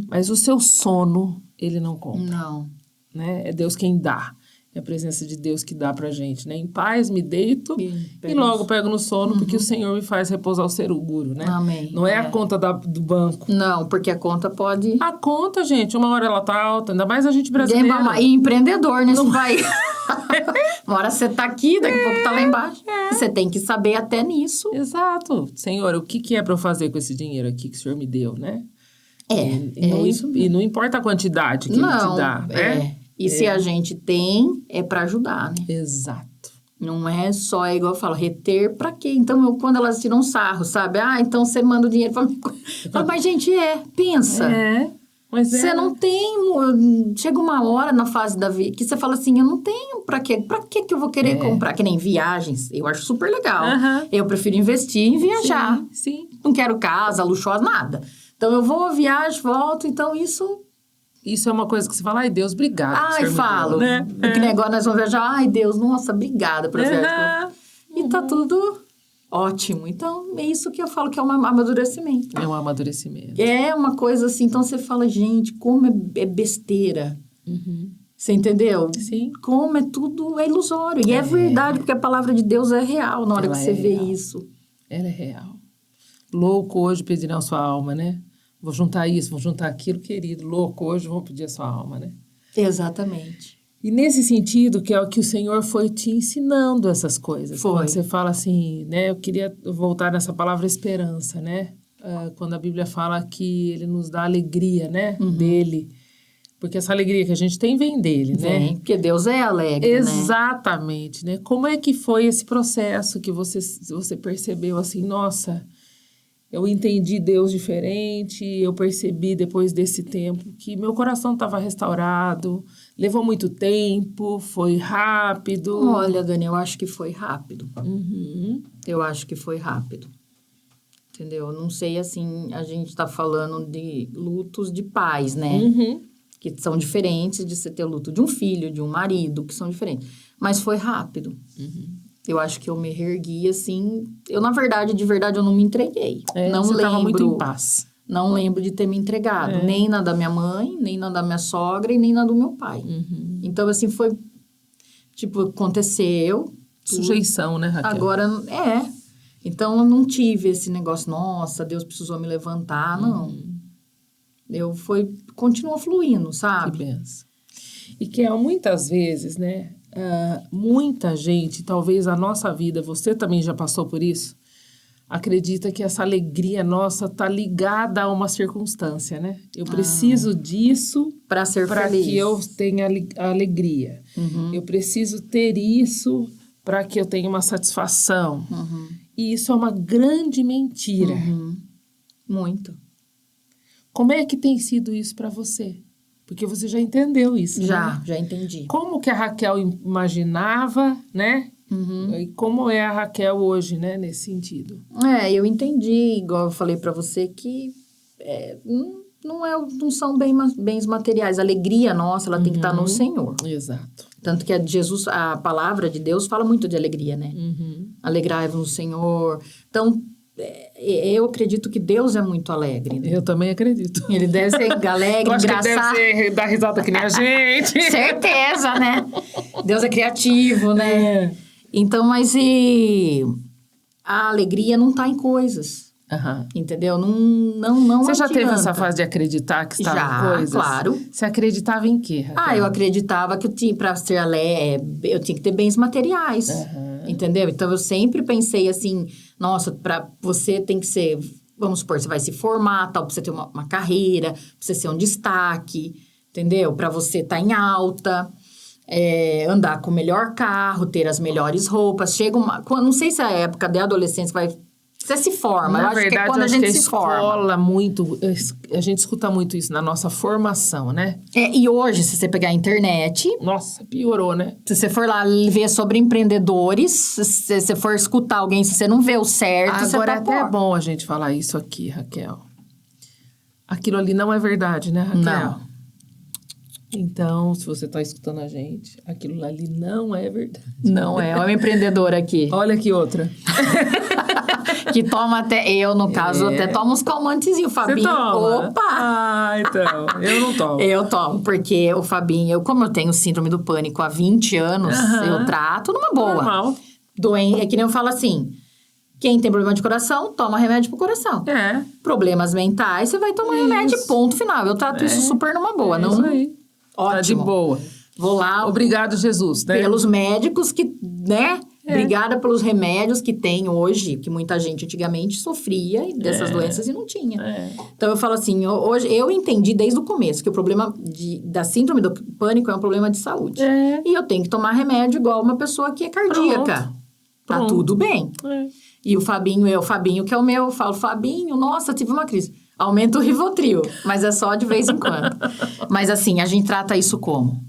Mas o seu sono, ele não compra. Não. Né? É Deus quem dá. É a presença de Deus que dá pra gente, né? Em paz me deito e logo pego no sono, porque o Senhor me faz repousar o seguro, né? Amém. Não é a conta do banco. Não, porque a conta pode... A conta, gente, uma hora ela tá alta, ainda mais a gente brasileira. E empreendedor nesse país. Uma hora você tá aqui, daqui a pouco tá lá embaixo. Você tem que saber até nisso. Exato. Senhor, o que é pra eu fazer com esse dinheiro aqui que o Senhor me deu, né? E não importa a quantidade que Ele te dá, né? E se a gente tem, é para ajudar, né? Exato. Não é só, igual eu falo, reter pra quê? Então, quando elas tiram sarro, sabe? Então você manda o dinheiro pra mim. Mas, gente, pensa. Mas você não tem... Chega uma hora na fase da vida que você fala assim, eu não tenho pra quê? Pra quê que eu vou querer comprar? Que nem viagens. Eu acho super legal. Eu prefiro investir em viajar. Sim. Não quero casa, luxuosa, nada. Então, eu vou, viajo, volto. Então, isso é uma coisa que você fala, ai, Deus, obrigado. Falo. Né? Que negócio nós vamos viajar. Ai, Deus, nossa, obrigada por viajar. E tá tudo ótimo. Então, é isso que eu falo que é um amadurecimento. É um amadurecimento. É uma coisa assim, então você fala, gente, como é besteira. Você entendeu? Sim. Como é tudo ilusório. E é verdade, porque a palavra de Deus é real na hora que você vê isso. Ela é real. Louco hoje pedirão sua alma, né? Vou juntar isso, vou juntar aquilo, querido. Louco hoje, vou pedir a sua alma, né? Exatamente. E nesse sentido, que é o que o Senhor foi te ensinando essas coisas. Foi. Quando você fala assim, né? Eu queria voltar nessa palavra esperança, né? Quando a Bíblia fala que Ele nos dá alegria, né? Dele. Porque essa alegria que a gente tem vem dele, né? Porque Deus é alegre, Exatamente, né? Como é que foi esse processo que você percebeu assim, nossa... Eu entendi Deus diferente, eu percebi depois desse tempo que meu coração estava restaurado, levou muito tempo, foi rápido. Olha, Dani, eu acho que foi rápido. Eu acho que foi rápido. Entendeu? Não sei, assim, a gente está falando de lutos de pais, né? Que são diferentes de você ter o luto de um filho, de um marido, que são diferentes. Mas foi rápido. Eu acho que eu me reergui, assim... Eu, na verdade, de verdade, eu não me entreguei. Não você lembro. Estava muito em paz. Não lembro de ter me entregado. Nem na da minha mãe, nem na da minha sogra e nem na do meu pai. Então, assim, foi... Tipo, aconteceu. Sujeição, né, Raquel? Agora, Então, eu não tive esse negócio, nossa, Deus precisou me levantar, não. Continua fluindo, sabe? Que benção. E que muitas vezes, né... muita gente, talvez a nossa vida, você também já passou por isso, acredita que essa alegria nossa está ligada a uma circunstância, né? Eu preciso disso para ser feliz, que eu tenha alegria. Eu preciso ter isso para que eu tenha uma satisfação. E isso é uma grande mentira. Muito. Como é que tem sido isso para você? Porque você já entendeu isso, já entendi. Como que a Raquel imaginava, né? E como é a Raquel hoje, né? Nesse sentido. Eu entendi, igual eu falei pra você, que não são bens materiais. A alegria nossa, ela tem que estar no Senhor. Exato. Tanto que a palavra de Deus fala muito de alegria, né? Alegrai-vos no Senhor. Então... eu acredito que Deus é muito alegre. Né? Eu também acredito. Ele deve ser alegre, engraçado. Que deve dar risada que nem a gente. Certeza, né? Deus é criativo, né? Então, mas a alegria não tá em coisas. Entendeu? Não Você já adianta. teve essa fase de acreditar que estava em coisas? Claro. Você acreditava em quê, Raquel? Eu acreditava que para ser alegre, eu tinha que ter bens materiais. Entendeu? Então, eu sempre pensei assim, nossa, para você tem que ser, vamos supor, você vai se formar, tal, pra você ter uma carreira, pra você ser um destaque, entendeu? Para você estar em alta, andar com o melhor carro, ter as melhores roupas. Não sei se é a época da adolescência vai... Você se forma, eu acho que é quando a gente se forma. Escola muito... A gente escuta muito isso na nossa formação, né? E hoje, se você pegar a internet... Nossa, piorou, né? Se você for lá ver sobre empreendedores, se você for escutar alguém, se você não vê o certo, você Agora tá é até bom a gente falar isso aqui, Raquel. Aquilo ali não é verdade, né, Raquel? Não. Então, se você tá escutando a gente, aquilo ali não é verdade. Não é. Olha o empreendedor aqui. Olha aqui outra. Que toma até... Eu, no caso, até tomo uns calmantezinhos. O Fabinho... Você toma? Opa! Então. Eu não tomo. Eu tomo, porque o Fabinho... Como eu tenho síndrome do pânico há 20 anos, eu trato numa boa. Normal. É que nem eu falo assim... Quem tem problema de coração, toma remédio pro coração. Problemas mentais, você vai tomar remédio, ponto final. Eu trato isso super numa boa. Não... Isso aí. Ótimo. Tá de boa. Vou lá... Obrigado, Jesus, né? Pelos médicos que, né? Obrigada pelos remédios que tem hoje, que muita gente antigamente sofria dessas doenças e não tinha. Então, eu falo assim, hoje eu entendi desde o começo que o problema da síndrome do pânico é um problema de saúde. E eu tenho que tomar remédio igual uma pessoa que é cardíaca. Tá tudo bem. E o Fabinho que é o meu, eu falo, Fabinho, nossa, tive uma crise. Aumenta o Rivotril, mas é só de vez em quando. Mas assim, a gente trata isso como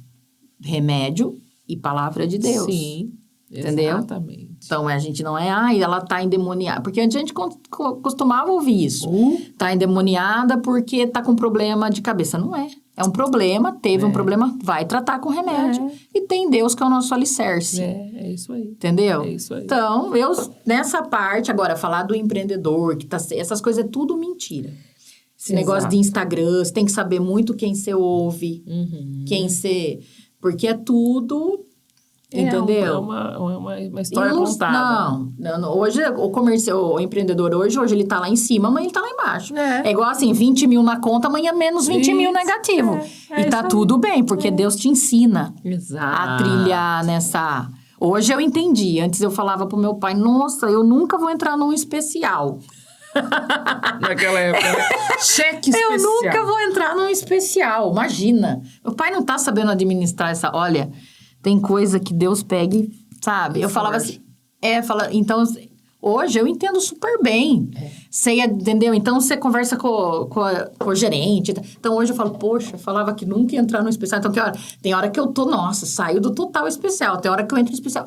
remédio e palavra de Deus. Sim, entendeu? Exatamente. Então, a gente não é, ela tá endemoniada. Porque antes a gente costumava ouvir isso. Tá endemoniada porque tá com problema de cabeça. Não é. É um problema, teve um problema, vai tratar com remédio. E tem Deus que é o nosso alicerce. É isso aí. Entendeu? É isso aí. Então, nessa parte, agora, falar do empreendedor, que essas coisas é tudo mentira. Esse negócio de Instagram, você tem que saber muito quem você ouve, quem você... Porque é tudo, entendeu? É uma história contada. Não. Hoje, o empreendedor hoje ele tá lá em cima, amanhã ele tá lá embaixo. É igual assim, 20 mil na conta, amanhã menos 20 mil negativo. E tá tudo bem, porque Deus te ensina a trilhar nessa... Hoje eu entendi. Antes eu falava pro meu pai, nossa, eu nunca vou entrar num especial. Naquela época, né? Cheque especial. Eu nunca vou entrar num especial, imagina. Meu pai não tá sabendo administrar essa... Olha, tem coisa que Deus pega e, sabe? Eu falava assim... Então, hoje eu entendo super bem. Você entendeu? Então, você conversa com o gerente. Então, hoje eu falo, poxa, eu falava que nunca ia entrar no especial. Então, tem hora que eu tô, nossa, saio do total especial. Tem hora que eu entro no especial.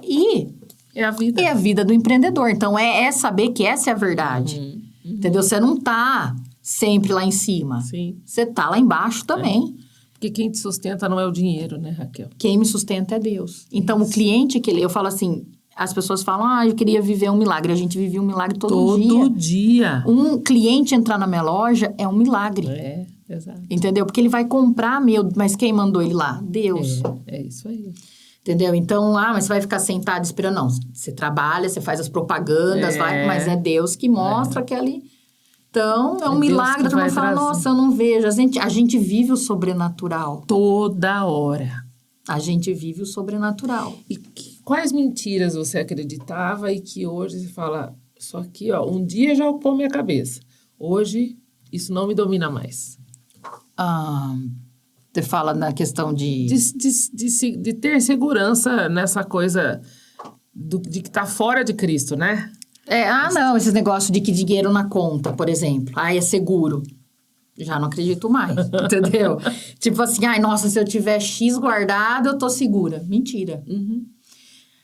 É a vida. É a vida do empreendedor. Então, é saber que essa é a verdade. Entendeu? Você não tá sempre lá em cima. Sim. Você tá lá embaixo também. Porque quem te sustenta não é o dinheiro, né, Raquel? Quem me sustenta é Deus. Então, o cliente eu falo assim, as pessoas falam, eu queria viver um milagre. A gente vive um milagre todo dia. Todo dia. Um cliente entrar na minha loja é um milagre. Exato. Entendeu? Porque ele vai comprar mas quem mandou ele lá? Deus. É isso aí. Entendeu? Então, mas você vai ficar sentado esperando. Não, você trabalha, você faz as propagandas, mas é Deus que mostra que ali... Então, é um milagre. Todo mundo fala, nossa, eu não vejo. A gente vive o sobrenatural. Toda hora. A gente vive o sobrenatural. E quais mentiras você acreditava e que hoje você fala, só que, um dia já ocupou minha cabeça. Hoje, isso não me domina mais. Você fala na questão de ter segurança nessa coisa de que tá fora de Cristo, né? Não, esses negócios de que dinheiro na conta, por exemplo. É seguro. Já não acredito mais, entendeu? Tipo assim, nossa, se eu tiver X guardado, eu tô segura. Mentira.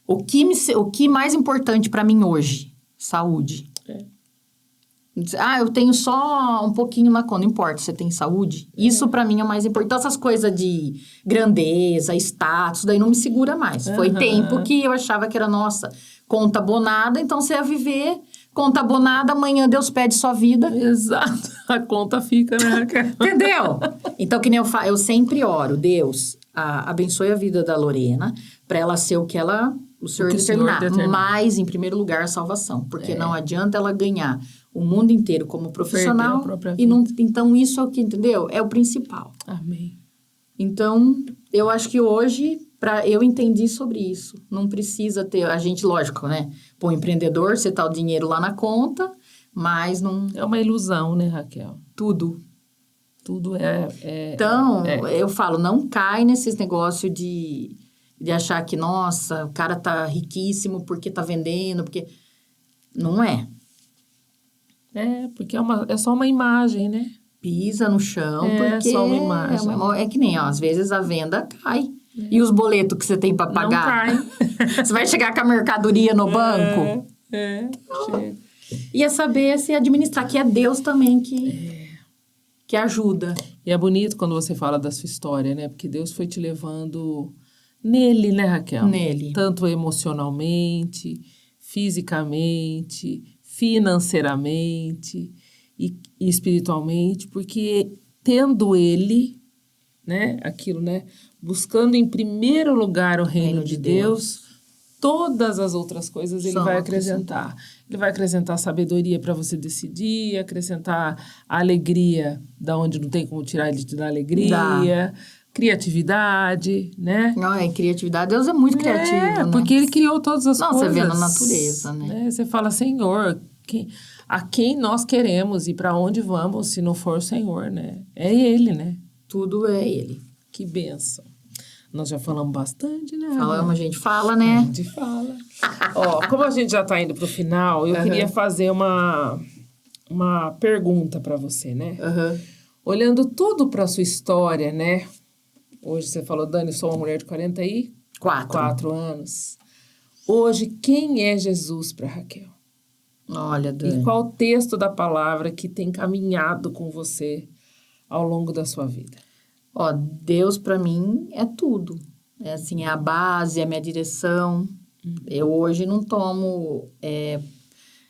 O que mais importante pra mim hoje? Saúde. Eu tenho só um pouquinho na conta. Não importa, você tem saúde. Isso pra mim é o mais importante. Então, essas coisas de grandeza, status, daí não me segura mais. Foi tempo que eu achava que era, nossa, conta abonada, então você ia viver conta abonada, amanhã Deus pede sua vida. Exato. A conta fica, né, Raquel? Entendeu? Então, que nem eu sempre oro, Deus, abençoe a vida da Lorena, pra ela ser o que ela O Senhor que o Senhor determinar. determina. Mas, em primeiro lugar, a salvação. Porque não adianta ela ganhar o mundo inteiro como profissional. Perder a própria E não, então, isso é o que, entendeu? É o principal. Amém. Então, eu acho que hoje, eu entendi sobre isso. Não precisa ter... A gente, lógico, né? Pô, empreendedor, você tá o dinheiro lá na conta, mas não... É uma ilusão, né, Raquel? Tudo. Tudo Então, eu falo, não cai nesses negócios de achar que, nossa, o cara tá riquíssimo porque tá vendendo, porque... Não é. Porque é só uma imagem, né? Pisa no chão, É porque... só uma imagem. É que nem, ó, às vezes a venda cai. E os boletos que você tem para pagar? Não cai. Você vai chegar com a mercadoria no banco? Chega. E é saber se administrar, que é Deus também que ajuda. E é bonito quando você fala da sua história, né? Porque Deus foi te levando nele, né, Raquel? Nele. Tanto emocionalmente, fisicamente, financeiramente e espiritualmente, porque tendo ele, né, aquilo, né, buscando em primeiro lugar o reino de Deus, todas as outras coisas ele vai acrescentar. Ele vai acrescentar sabedoria para você decidir, acrescentar a alegria, da onde não tem como tirar ele da alegria, criatividade, né? Não, criatividade. Deus é muito criativo, né? Porque ele criou todas as coisas. Você vê na natureza, né? Você fala, Senhor, a quem nós queremos e para onde vamos se não for o Senhor, né? É ele, né? Tudo é ele. Que bênção. Nós já falamos bastante, né? Falamos, a gente fala, né? A gente fala. Ó, como a gente já está indo para o final, eu queria fazer uma pergunta para você, né? Olhando tudo para a sua história, né? Hoje você falou, Dani, sou uma mulher de 44 anos. Hoje, quem é Jesus para Raquel? Olha, Dani. E qual o texto da palavra que tem caminhado com você ao longo da sua vida? Ó, Deus para mim é tudo. É assim, é a base, é a minha direção. Eu hoje não tomo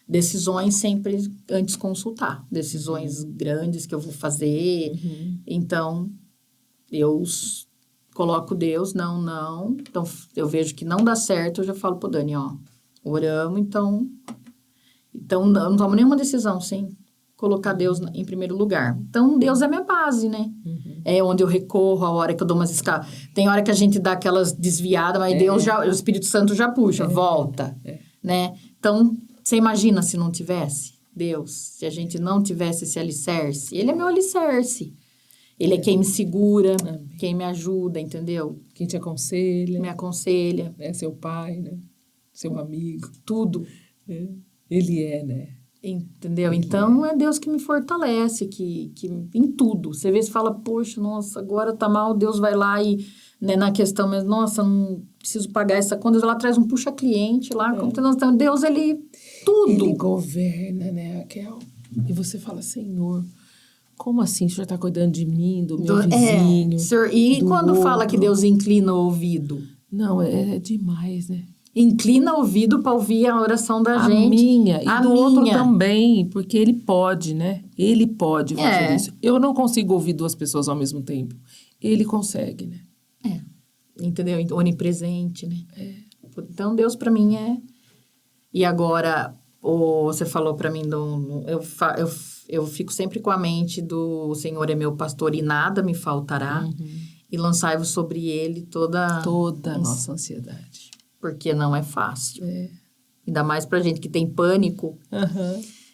decisões sempre antes de consultar. Decisões grandes que eu vou fazer. Então, eu coloco Deus, não. Então, eu vejo que não dá certo, eu já falo pro Dani, ó, oramos, então não tomo nenhuma decisão sem colocar Deus em primeiro lugar. Então, Deus é minha base, né? É onde eu recorro, a hora que eu dou umas escalas. Tem hora que a gente dá aquelas desviadas, mas Deus já, o Espírito Santo já puxa, volta, né? Então, você imagina se não tivesse Deus, se a gente não tivesse esse alicerce. Ele é meu alicerce. Ele é quem me segura, quem me ajuda, entendeu? Quem te aconselha. Me aconselha. É seu pai, né? Seu amigo. Tudo. Ele é, né? Entendeu? Então, é Deus que me fortalece, que em tudo. Você vê, você fala, poxa, nossa, agora tá mal, Deus vai lá e, né, na questão, mas, nossa, não preciso pagar essa conta, Deus lá traz um puxa-cliente lá, então, Deus, ele, tudo. Ele governa, né, Raquel? E você fala, Senhor, como assim o Senhor está cuidando de mim, do meu vizinho? Senhor, e quando outro? fala que Deus inclina o ouvido? Não, é demais, né? Inclina o ouvido para ouvir a oração da gente. Minha. E do outro também, porque ele pode, né? Ele pode fazer isso. Eu não consigo ouvir duas pessoas ao mesmo tempo. Ele consegue, né? Entendeu? Onipresente, né? Então, Deus para mim é... E agora, você falou para mim, eu fico sempre com a mente do o Senhor é meu pastor e nada me faltará. E lançai-vos sobre ele toda a nossa ansiedade. Porque não é fácil. Ainda mais pra gente que tem pânico.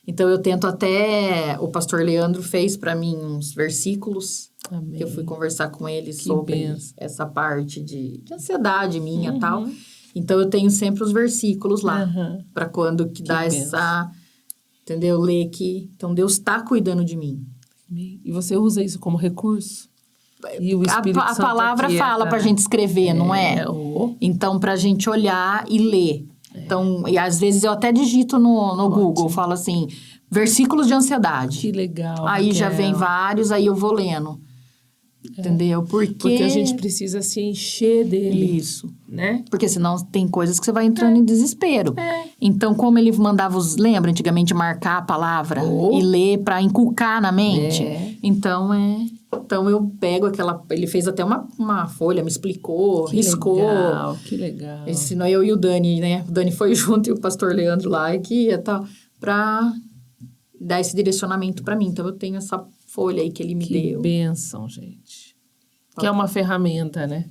Então, eu tento até... O pastor Leandro fez para mim uns versículos. Amém. Que eu fui conversar com ele sobre essa parte de ansiedade minha e tal. Então, eu tenho sempre os versículos lá. Para quando que dá essa... Entendeu? Ler que... Então, Deus está cuidando de mim. Amém. E você usa isso como recurso? E o Espírito Santo a palavra fala pra gente escrever, não é? Então, pra gente olhar e ler. Então, e às vezes eu até digito no Google, falo assim, versículos de ansiedade. Que legal. Aí já vem vários, aí eu vou lendo. Entendeu? Porque a gente precisa se encher dele. Isso. Né? Porque senão tem coisas que você vai entrando em desespero. Então, como ele mandava lembra antigamente marcar a palavra e ler pra inculcar na mente? Então, Então, eu pego aquela... Ele fez até uma folha, me explicou, riscou. Que legal. Ensinou eu e o Dani, né? O Dani foi junto e o pastor Leandro lá, que ia tal, pra dar esse direcionamento pra mim. Então, eu tenho essa folha aí que ele me deu. Que bênção, gente. Que é uma ferramenta, né?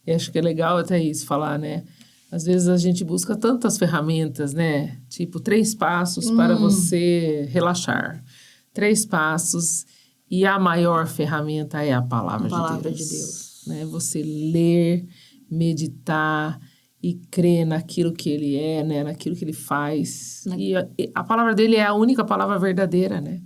E acho que é legal até isso falar, né? Às vezes a gente busca tantas ferramentas, né? Tipo, 3 passos para você relaxar. 3 passos... E a maior ferramenta é a palavra de Deus. Né? Você ler, meditar e crer naquilo que ele é, né? Naquilo que ele faz. E a palavra dele é a única palavra verdadeira, né?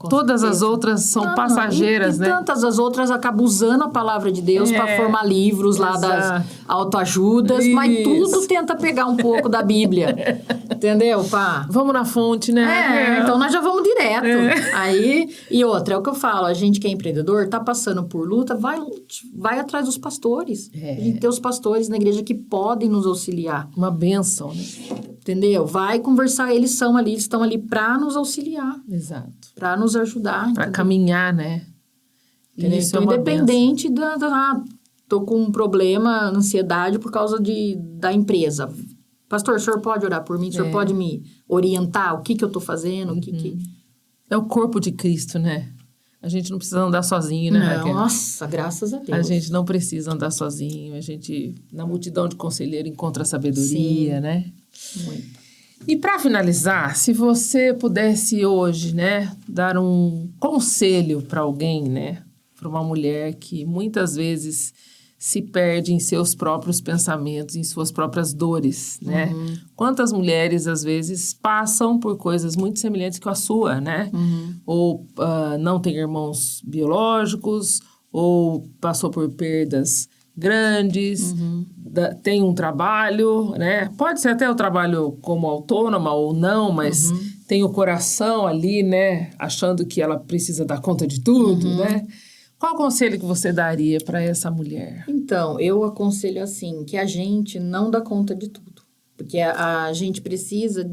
Todas certeza. As outras são passageiras, né? E tantas as outras acabam usando a palavra de Deus para formar livros lá das autoajudas, mas tudo tenta pegar um pouco da Bíblia. Entendeu, pá? Vamos na fonte, né? Então nós já vamos direto. Aí, e outra, é o que eu falo, a gente que é empreendedor, tá passando por luta, vai atrás dos pastores. A gente tem os pastores na igreja que podem nos auxiliar. Uma bênção, né? Entendeu? Vai conversar, eles estão ali para nos auxiliar. Exato. Para nos ajudar. Para caminhar, né? Isso então, independente tô com um problema, ansiedade por causa da empresa. Pastor, o senhor pode orar por mim? O senhor pode me orientar? O que eu tô fazendo? É o corpo de Cristo, né? A gente não precisa andar sozinho, né, Raquel? Nossa, graças a Deus. A gente não precisa andar sozinho. A gente, na multidão de conselheiro, encontra sabedoria, né? Muito. E para finalizar, se você pudesse hoje, né, dar um conselho para alguém, né, para uma mulher que muitas vezes se perde em seus próprios pensamentos, em suas próprias dores, né? Quantas mulheres, às vezes, passam por coisas muito semelhantes com a sua, né? Ou não tem irmãos biológicos, ou passou por perdas grandes, tem um trabalho, né? Pode ser até o trabalho como autônoma ou não, mas tem o coração ali, né? Achando que ela precisa dar conta de tudo, né? Qual o conselho que você daria para essa mulher? Então, eu aconselho assim, que a gente não dá conta de tudo. Porque a gente precisa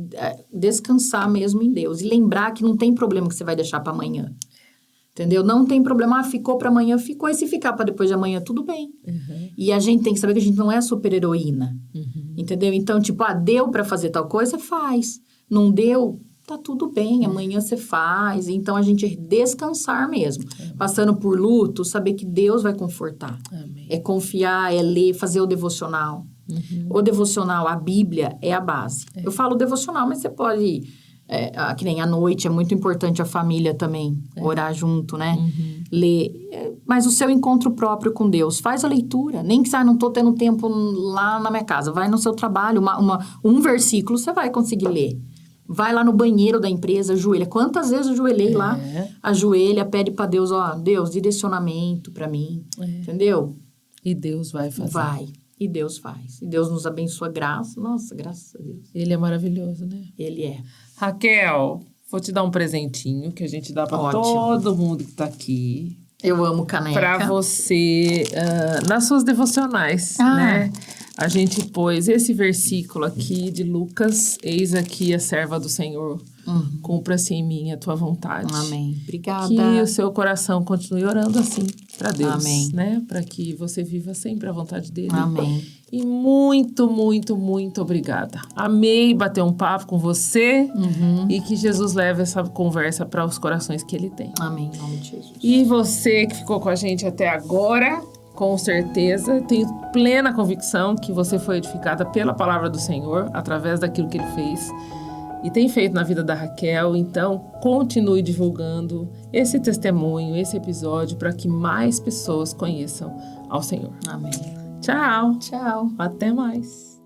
descansar mesmo em Deus. E lembrar que não tem problema que você vai deixar para amanhã. Entendeu? Não tem problema. Ficou para amanhã, ficou. E se ficar para depois de amanhã, tudo bem. E a gente tem que saber que a gente não é super-heroína. Entendeu? Então, tipo, deu para fazer tal coisa, faz. Não deu, tá tudo bem. Amanhã você faz. Então, a gente descansar mesmo. Passando por luto, saber que Deus vai confortar. Amém. É confiar, é ler, fazer o devocional. O devocional, a Bíblia, é a base. Eu falo devocional, mas você pode... que nem à noite, é muito importante a família também, orar junto, né? Ler. Mas o seu encontro próprio com Deus, faz a leitura. Nem que não estou tendo tempo lá na minha casa. Vai no seu trabalho, um versículo você vai conseguir ler. Vai lá no banheiro da empresa, ajoelha. Quantas vezes eu ajoelhei lá? Ajoelha, pede para Deus, Deus, direcionamento para mim. Entendeu? E Deus vai fazer. Vai. E Deus faz. E Deus nos abençoa graça. Nossa, graças a Deus. Ele é maravilhoso, né? Ele é. Raquel, vou te dar um presentinho que a gente dá para todo mundo que tá aqui. Eu amo caneca. Para você, nas suas devocionais, né? A gente pôs esse versículo aqui de Lucas. Eis aqui a serva do Senhor. Cumpra-se em mim a tua vontade. Amém. Obrigada. Que o seu coração continue orando assim para Deus. Amém. Né? Para que você viva sempre a vontade dele. Amém. E muito, muito, muito obrigada. Amei bater um papo com você. E que Jesus leve essa conversa para os corações que ele tem. Amém. Em nome de Jesus. E você que ficou com a gente até agora, com certeza, tenho plena convicção que você foi edificada pela palavra do Senhor, através daquilo que ele fez e tem feito na vida da Raquel. Então, continue divulgando esse testemunho, esse episódio, para que mais pessoas conheçam ao Senhor. Amém. Tchau. Tchau. Até mais.